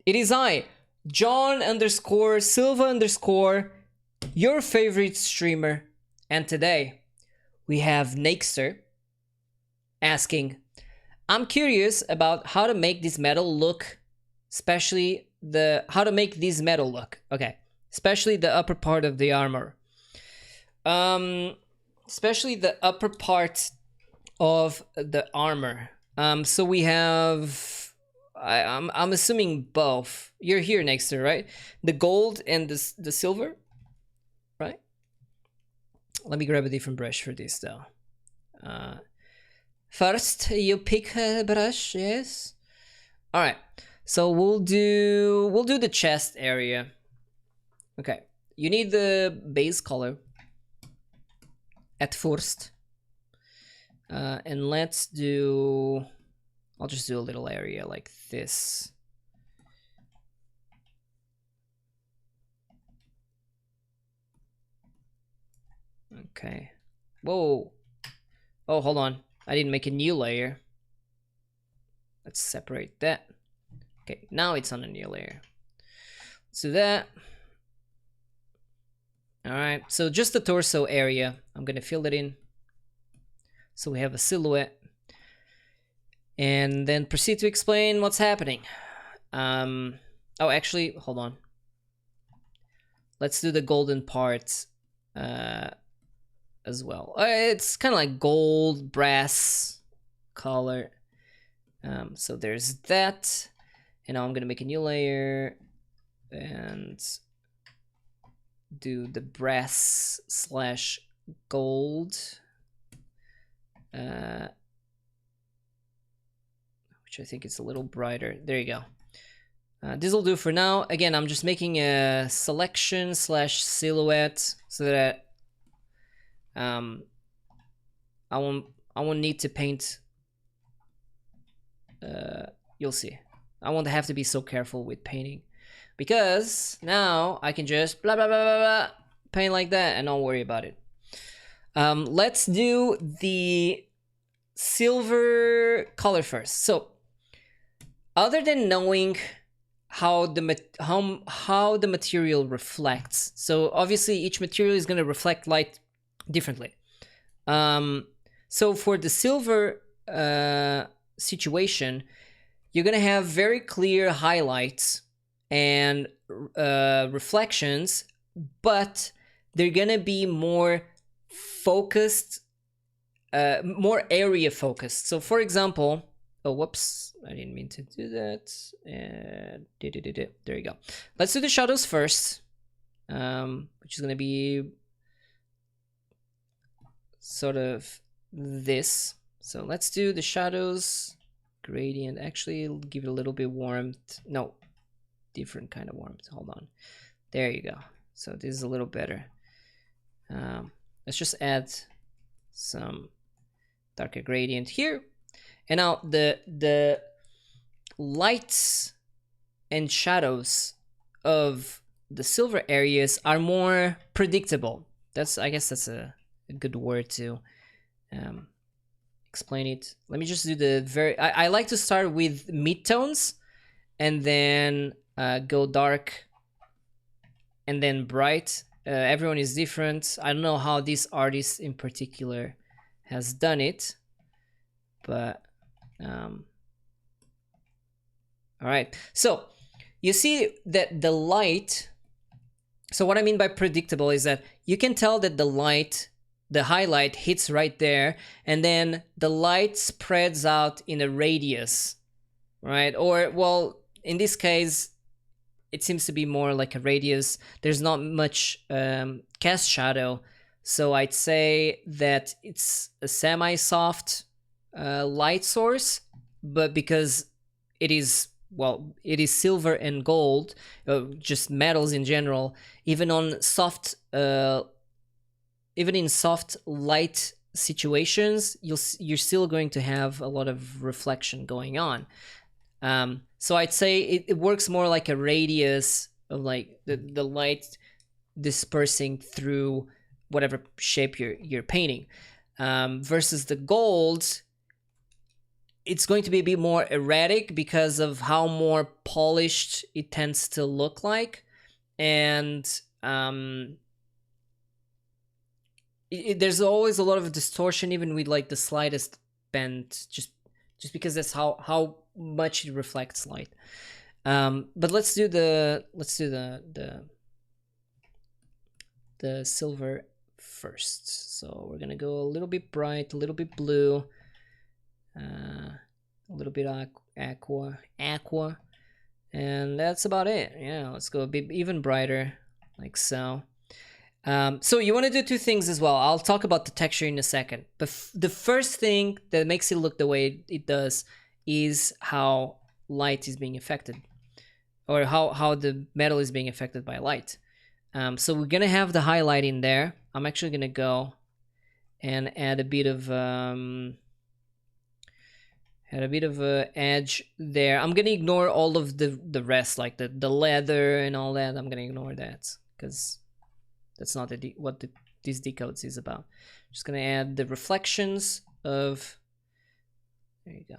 It is I, John _ Silva _ your favorite streamer, and today we have Nakester asking, I'm curious about how to make this metal look, especially the especially the upper part of the armor. Especially the upper part of the armor. So we have, I'm assuming both. You're here, Nakester, right? The gold and the silver, right? Let me grab a different brush for this though. First, you pick a brush, yes. All right. So we'll do the chest area. Okay. You need the base color at first, and let's do. I'll just do a little area like this. Okay. Whoa. Oh, hold on. I didn't make a new layer. Let's separate that. Okay, now it's on a new layer. Let's do that. All right, so just the torso area, I'm gonna fill it in. So we have a silhouette. And then proceed to explain what's happening. Oh, actually, hold on. Let's do the golden part as well. It's kind of like gold, brass color. So there's that. And now I'm gonna make a new layer and do the brass / gold, which I think is a little brighter. There you go. This will do for now. Again, I'm just making a selection / silhouette so that I won't need to paint. You'll see. I won't have to be so careful with painting, because now I can just blah blah blah blah blah paint like that and don't worry about it. Let's do the silver color first. So other than knowing how the material reflects, so obviously each material is going to reflect light differently. So for the silver situation, you're going to have very clear highlights and reflections, but they're going to be more focused, more area focused. So for example, oh, whoops, I didn't mean to do that. There you go. Let's do the shadows first, which is going to be sort of this. So let's do the shadows gradient. Actually, give it a little bit warmth. No, different kind of warmth. Hold on. There you go. So this is a little better. Let's just add some darker gradient here. And now the lights and shadows of the silver areas are more predictable. I guess that's a good word to explain it. Let me just do the I like to start with midtones and then go dark and then bright. Everyone is different. I don't know how this artist in particular has done it, but all right. So you see that the light, so what I mean by predictable is that you can tell that the highlight hits right there, and then the light spreads out in a radius, right? Or, well, in this case, it seems to be more like a radius. There's not much cast shadow, so I'd say that it's a semi-soft light source, but because it is silver and gold, just metals in general, even in soft light situations, you're still going to have a lot of reflection going on. So I'd say it works more like a radius of like the light dispersing through whatever shape you're painting, versus the gold. it's going to be a bit more erratic because of how more polished it tends to look like. And there's always a lot of distortion even with like the slightest bend, just because that's how much it reflects light. But let's do the silver first. So we're gonna go a little bit bright, a little bit blue, a little bit aqua, and that's about it. Yeah, let's go a bit even brighter, like so. So you want to do two things as well. I'll talk about the texture in a second, but the first thing that makes it look the way it does is how light is being affected, or how the metal is being affected by light. So we're gonna have the highlight in there. I'm actually gonna go and add a bit of edge there. I'm gonna ignore all of the rest, like the leather and all that. I'm gonna ignore that because that's not what these decodes is about. Just gonna add the reflections of, there you go,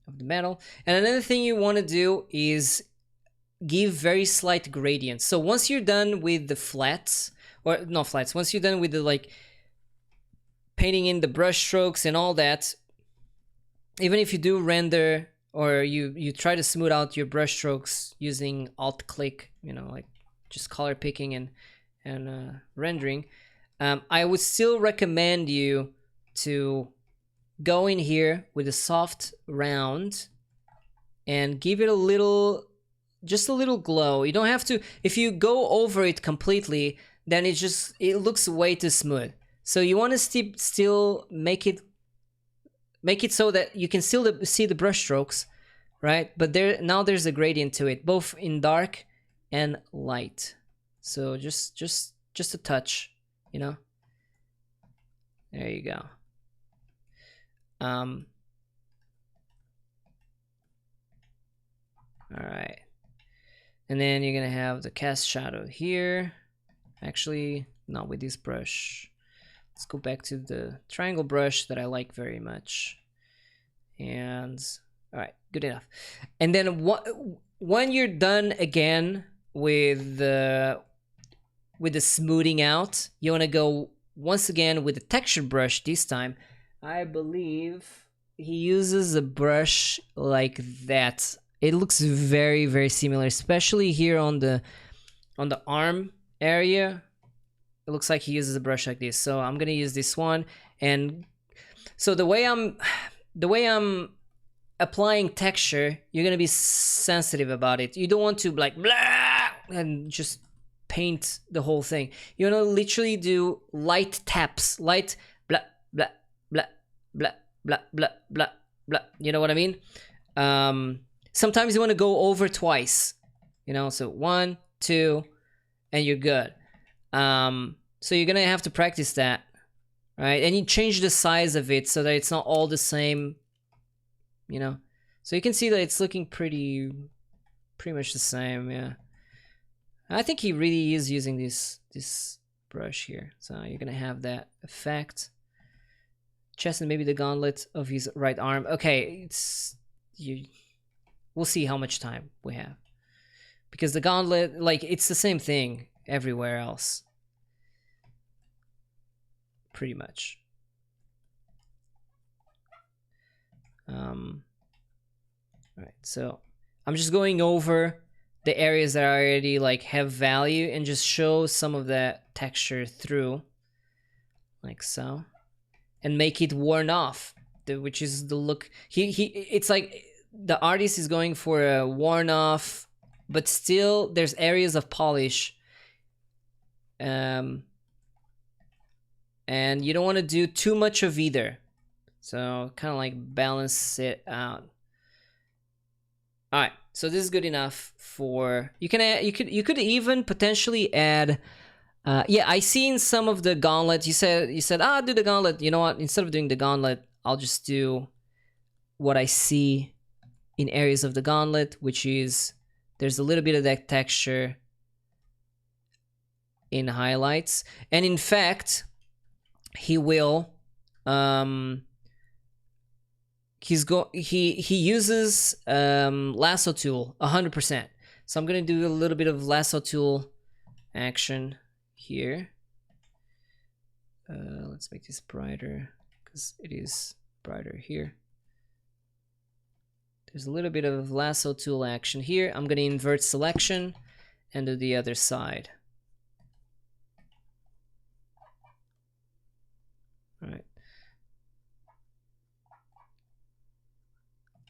of the metal. And another thing you want to do is give very slight gradients. So once you're done with the flats, or not flats, once you're done with the like painting in the brush strokes and all that, even if you do render or you try to smooth out your brush strokes using alt click, you know, like just color picking and rendering, I would still recommend you to go in here with a soft round and give it a little, just a little glow. You don't have to, if you go over it completely, then it looks way too smooth. So you want to still make it so that you can still see the brush strokes, right? But there's a gradient to it, both in dark and light. So just a touch, you know. There you go. All right. And then you're gonna have the cast shadow here. Actually, not with this brush. Let's go back to the triangle brush that I like very much. And all right, good enough. And then when you're done again with the smoothing out, you want to go once again with the texture brush. This time I believe he uses a brush like that. It looks very, very similar, especially here on the arm area. It looks like he uses a brush like this. So I'm gonna use this one. And so the way I'm applying texture, you're gonna be sensitive about it. You don't want to like blah and just paint the whole thing. You want to literally do light taps, light blah blah blah blah blah blah blah blah. You know what I mean? Sometimes you want to go over twice, you know, so 1, 2, and you're good. So you're gonna have to practice that, right? And you change the size of it so that it's not all the same, you know. So you can see that it's looking pretty much the same. Yeah, I think he really is using this brush here. So you're gonna have that effect. Chest and maybe the gauntlet of his right arm. Okay, we'll see how much time we have, because the gauntlet, like, it's the same thing everywhere else, pretty much. Right, so I'm just going over the areas that already like have value and just show some of that texture through, like so, and make it worn off, which is the look. It's like the artist is going for a worn off, but still there's areas of polish. And you don't want to do too much of either. So kind of like balance it out. All right, so this is good enough for, you could even potentially add, yeah, I see in some of the gauntlet, you said, do the gauntlet. You know what? Instead of doing the gauntlet, I'll just do what I see in areas of the gauntlet, which is there's a little bit of that texture in highlights. And in fact, he will, he uses lasso tool 100%. So I'm gonna do a little bit of lasso tool action here. Let's make this brighter because it is brighter here. There's a little bit of lasso tool action here. I'm gonna invert selection and do the other side. All right.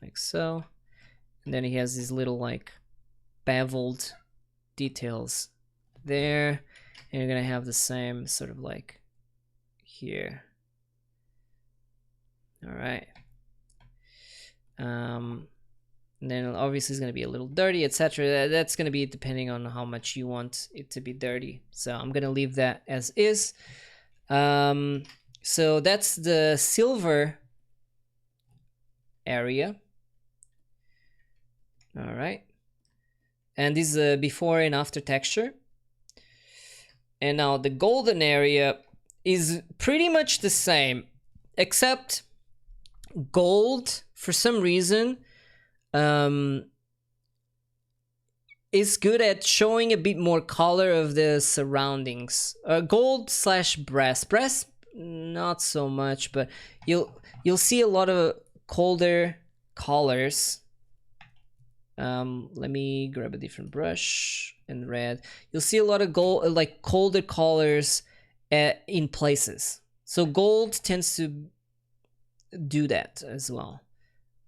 Like so. And then he has these little like beveled details there. And you're gonna have the same sort of like here. All right. And then obviously it's gonna be a little dirty, etc. That's gonna be depending on how much you want it to be dirty. So I'm gonna leave that as is. So that's the silver area. All right. And this is a before and after texture. And now the golden area is pretty much the same, except gold, for some reason, is good at showing a bit more color of the surroundings. Gold / brass. Brass, not so much, but you'll see a lot of colder colors. Let me grab a different brush and red. You'll see a lot of gold, like colder colors in places. So gold tends to do that as well.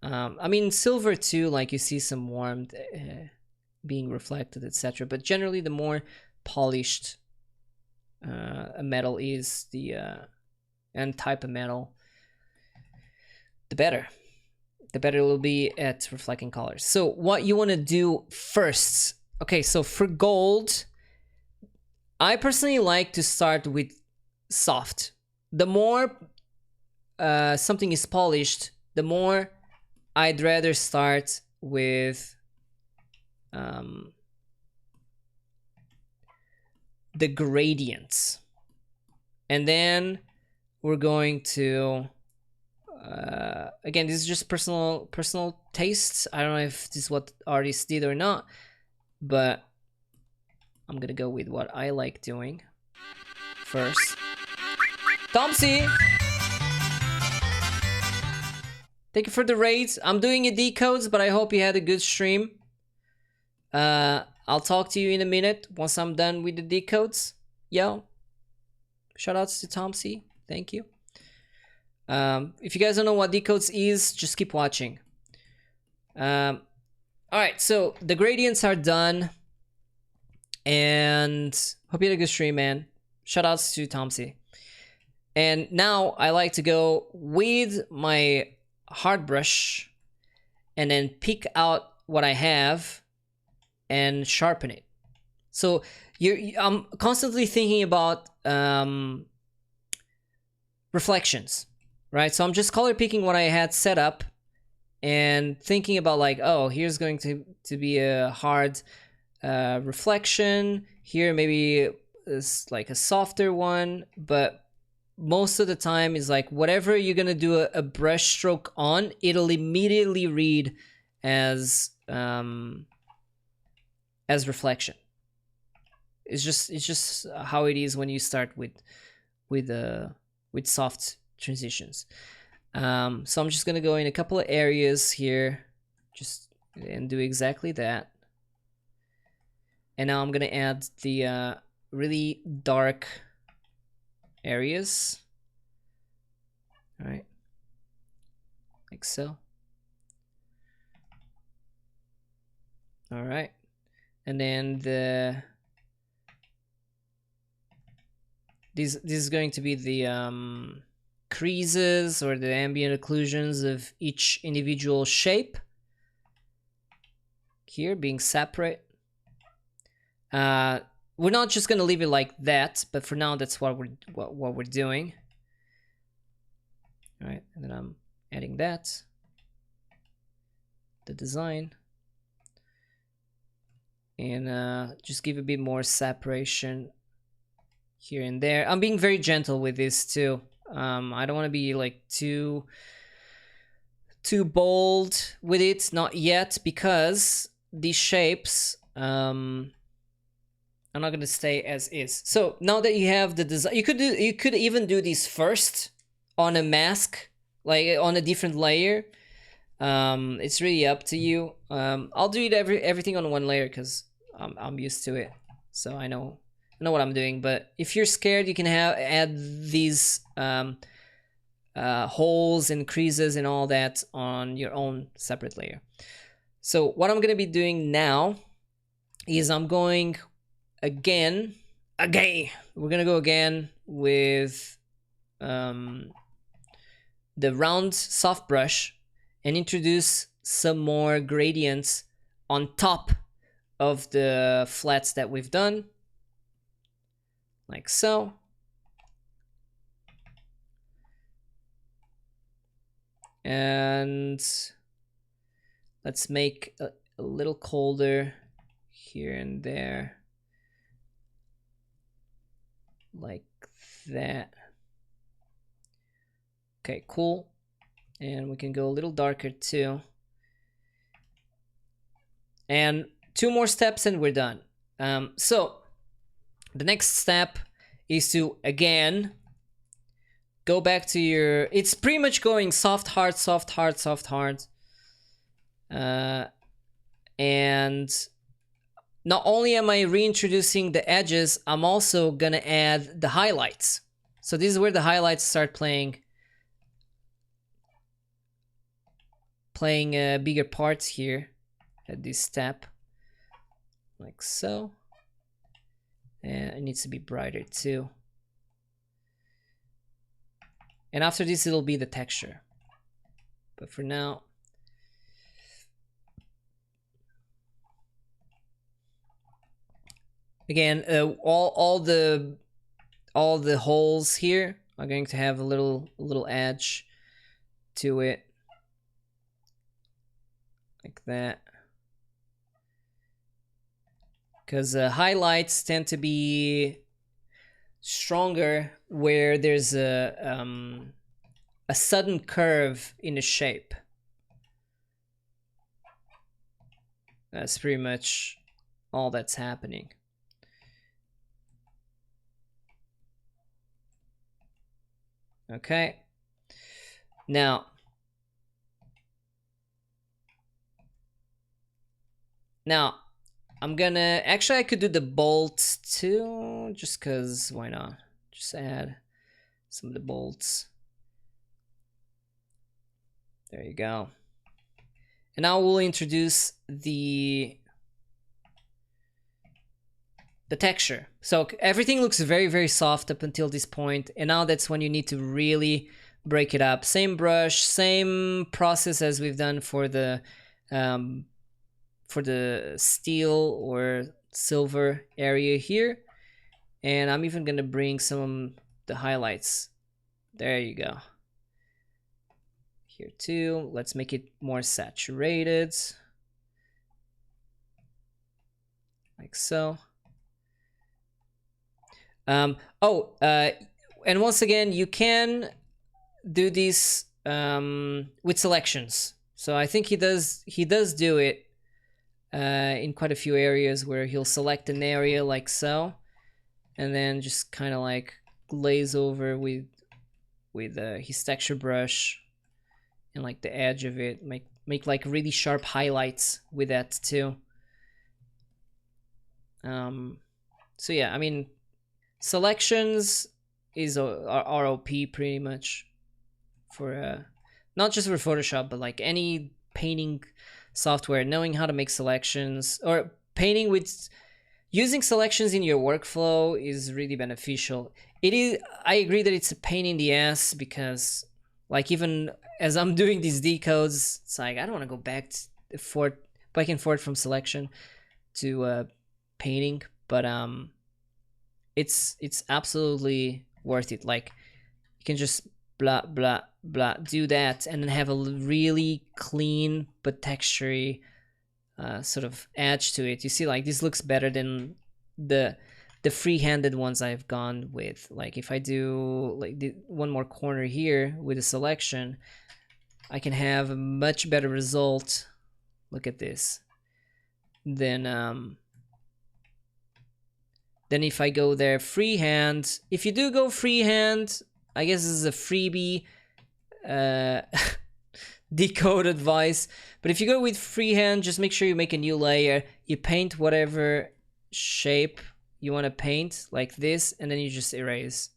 I mean, silver too, like you see some warmth being reflected, etc. But generally, the more polished a metal is, and type of metal, the better. The better it will be at reflecting colors. So what you want to do first, okay, so for gold, I personally like to start with soft. The more something is polished, the more I'd rather start with the gradients. And then we're going to again, this is just personal tastes. I don't know if this is what artists did or not, but I'm gonna go with what I like doing first. Tomsy, thank you for the raids. I'm doing a Decodes, but I hope you had a good stream. I'll talk to you in a minute once I'm done with the Decodes. Yo, shout outs to Tomsy. Thank you. If you guys don't know what Decodes is, just keep watching. Alright, so the gradients are done. And hope you had a good stream, man. Shoutouts to Tomsy. And now I like to go with my hard brush and then pick out what I have and sharpen it. So I'm constantly thinking about reflections. Right, so I'm just color picking what I had set up and thinking about like, oh, here's going to be a hard reflection. Here maybe is like a softer one, but most of the time is like whatever you're gonna do a brush stroke on, it'll immediately read as reflection. It's just how it is when you start with soft transitions. So I'm just gonna go in a couple of areas here and do exactly that. And now I'm gonna add the really dark areas. All right, like so. All right, and then this is going to be the creases or the ambient occlusions of each individual shape here being separate. We're not just gonna leave it like that, but for now that's what we're doing. All right, and then I'm adding that, the design, and just give a bit more separation here and there. I'm being very gentle with this too. I don't want to be like too too bold with it, not yet, because these shapes are not going to stay as is. So now that you have the design, you could even do these first on a mask, like on a different layer. It's really up to you. I'll do it everything on one layer because I'm used to it, so I know what I'm doing. But if you're scared, you can add these holes and creases and all that on your own separate layer. So what I'm gonna be doing now is I'm going again. We're gonna go again with the round soft brush and introduce some more gradients on top of the flats that we've done, like so. And let's make a little colder here and there, like that. Okay, cool. And we can go a little darker too. And 2 more steps and we're done. So the next step is to, again, go back to your, it's pretty much going soft, hard, soft, hard, soft, hard. And not only am I reintroducing the edges, I'm also gonna add the highlights. So this is where the highlights start playing bigger parts here at this step, like so. And it needs to be brighter too. And after this, it'll be the texture. But for now, again, all the holes here are going to have a little edge to it, like that. Because highlights tend to be stronger where there's a sudden curve in the shape. That's pretty much all that's happening. Okay. Now, I'm gonna, actually I could do the bolts too, just cause why not? Just add some of the bolts. There you go. And now we'll introduce the texture. So everything looks very, very soft up until this point, and now that's when you need to really break it up. Same brush, same process as we've done for the steel or silver area here. And I'm even gonna bring some of the highlights. There you go. Here too. Let's make it more saturated, like so. And once again, you can do this with selections. So I think he does do it in quite a few areas where he'll select an area like so, and then just kind of like glaze over with his texture brush and like the edge of it, make like really sharp highlights with that too. So yeah, I mean, selections are OP pretty much for not just for Photoshop, but like any painting software. Knowing how to make selections or painting with using selections in your workflow is really beneficial. It is. I agree that it's a pain in the ass because, like, even as I'm doing these decodes, it's like I don't want to go back and forth from selection to painting, but it's absolutely worth it. Like, you can just blah blah blah do that and then have a really clean but textury sort of edge to it. You see, like, this looks better than the free-handed ones I've gone with. Like, if I do like one more corner here with a selection, I can have a much better result. Look at this. Then if I go there freehand, if you do go freehand, I guess this is a freebie decode advice. But if you go with freehand, just make sure you make a new layer. You paint whatever shape you want to paint, like this, and then you just erase.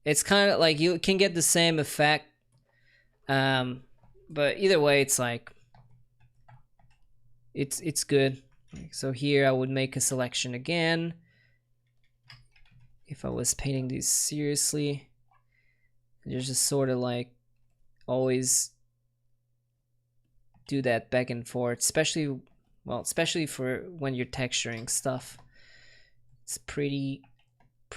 It's kind of like you can get the same effect, but either way, it's like it's good. So here I would make a selection again. If I was painting these seriously, there's just sort of like always do that back and forth, especially for when you're texturing stuff. It's pretty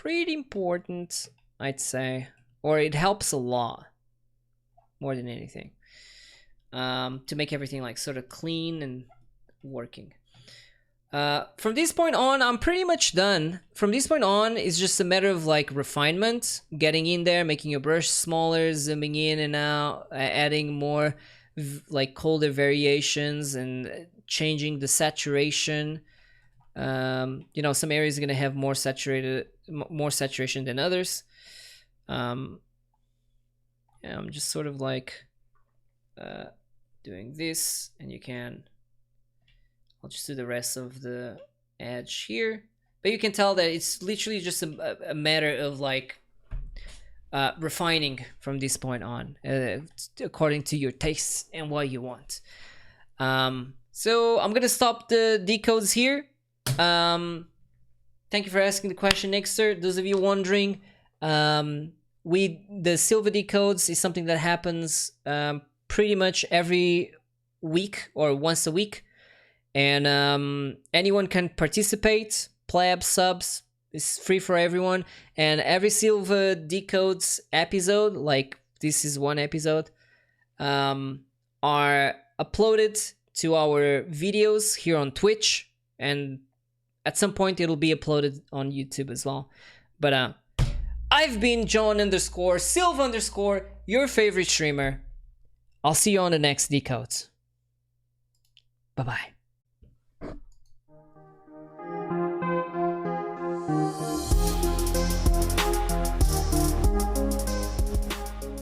important, I'd say, or it helps a lot more than anything, to make everything like sort of clean and working. From this point on, I'm pretty much done. From this point on, it's just a matter of like refinement, getting in there, making your brush smaller, zooming in and out, adding more like color variations and changing the saturation. You know, some areas are gonna have more saturation than others. Yeah, I'm just sort of like doing this, and you can. I'll just do the rest of the edge here, but you can tell that it's literally just a matter of like refining from this point on, according to your tastes and what you want. So I'm gonna stop the decodes here. Thank you for asking the question, Nixter. Those of you wondering, the Silva decodes is something that happens pretty much every week or once a week. And anyone can participate. Pleb subs is free for everyone, and every Silva Decodes episode, like this is one episode, are uploaded to our videos here on Twitch, and at some point it'll be uploaded on YouTube as well. But I've been John_Silva_, your favorite streamer. I'll see you on the next Decodes. Bye bye.